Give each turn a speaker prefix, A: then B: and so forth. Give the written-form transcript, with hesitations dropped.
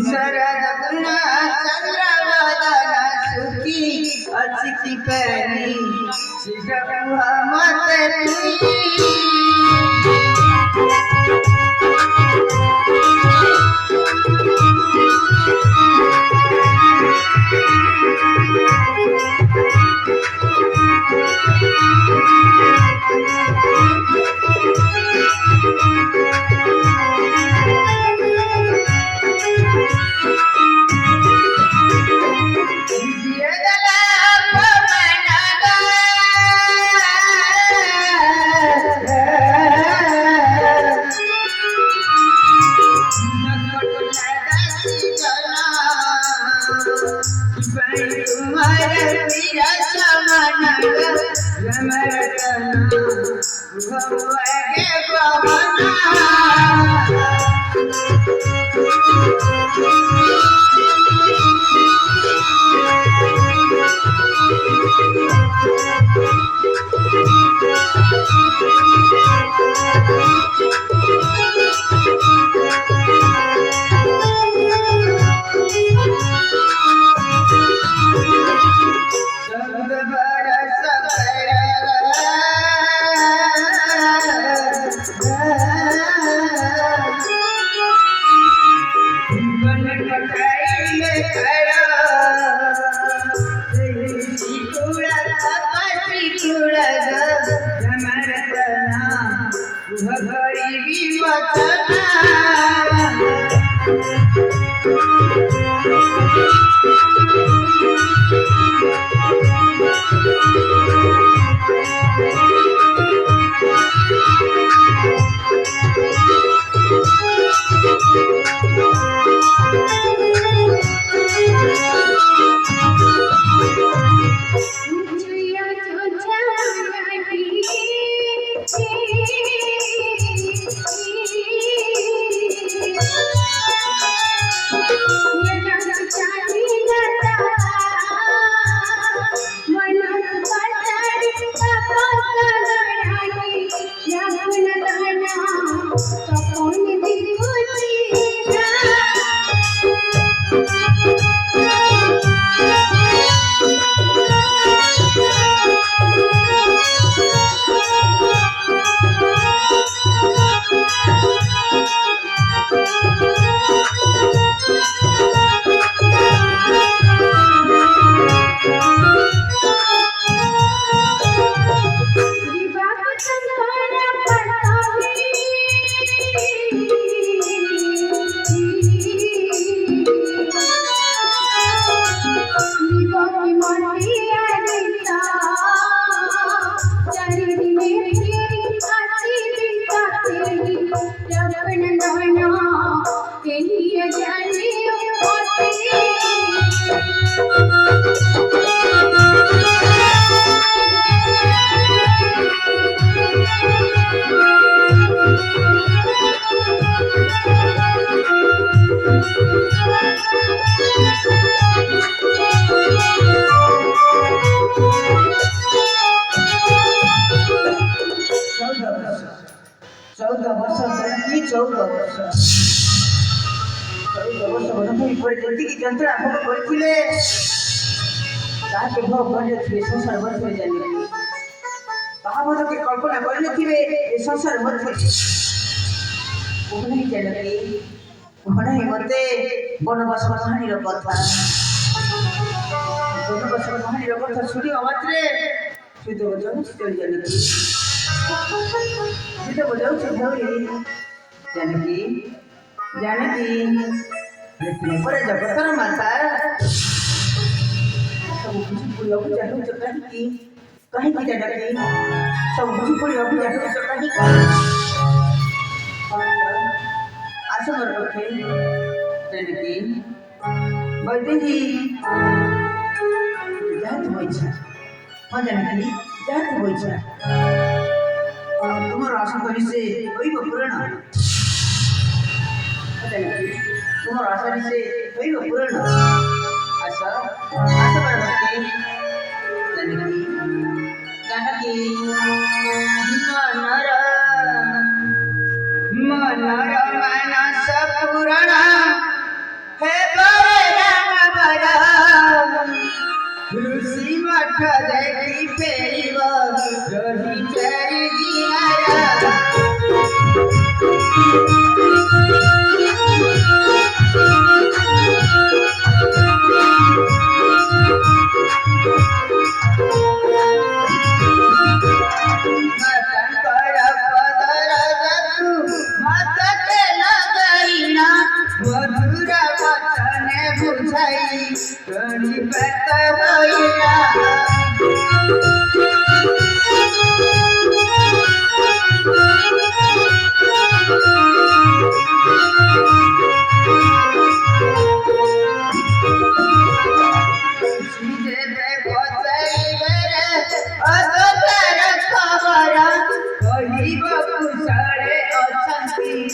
A: शरदना चंद्रवदन सुखी अचिति पैनी शिशुहा मत যন্ত্রণা ভোগ করেছিলে তাকে ভোগ করেছিলে সংসার মধ্যে জানি তাহা মধ্যে কল্পনা করেনথিবে এ সংসার মধ্যে ওখানেই জানি ওখানেই মতে বনবাস কাহিনীর কথা বনবাস কাহিনীর কথা শুনিবা মাত্রে শুধু বোঝাଉଛି জানকী শুধু বোঝাଉଛି জানকী ଜାନକୀ ପରେ ଜଗତର ମାତା ସବୁ କିଛି ପୁରିବାକୁ ଚାହୁଁଛ କାହିଁକି କାହିଁକି ଜାନକୀ ସବୁ କିଛି ପୁରିବାକୁ ଚାହୁଁଛ କାହିଁକି ଆସ ମୋର ପକ୍ଷେ ଜାନକୀ ବୈଦେହୀ ଯାହା ତୁମ ଇଚ୍ଛା ହଁ ଜାନକୀ ଯାହା ତୁମ ଇଚ୍ଛା ତୁମର ଆଶା କରି ସେ ହୋଇବ ପୂରଣ तुम आसानी से कोई पूर्ण आशा आशा परवर्ती जानकी जानकी नर मनर मानस पूरण हे बरे राम बर ऋषि मठ देखी फेरिब रही चरी जियारा मधुर वचन बुझाई गणित होइला सीधे बचाइबे रे अदतार खबर कहिब कुशळे अछंती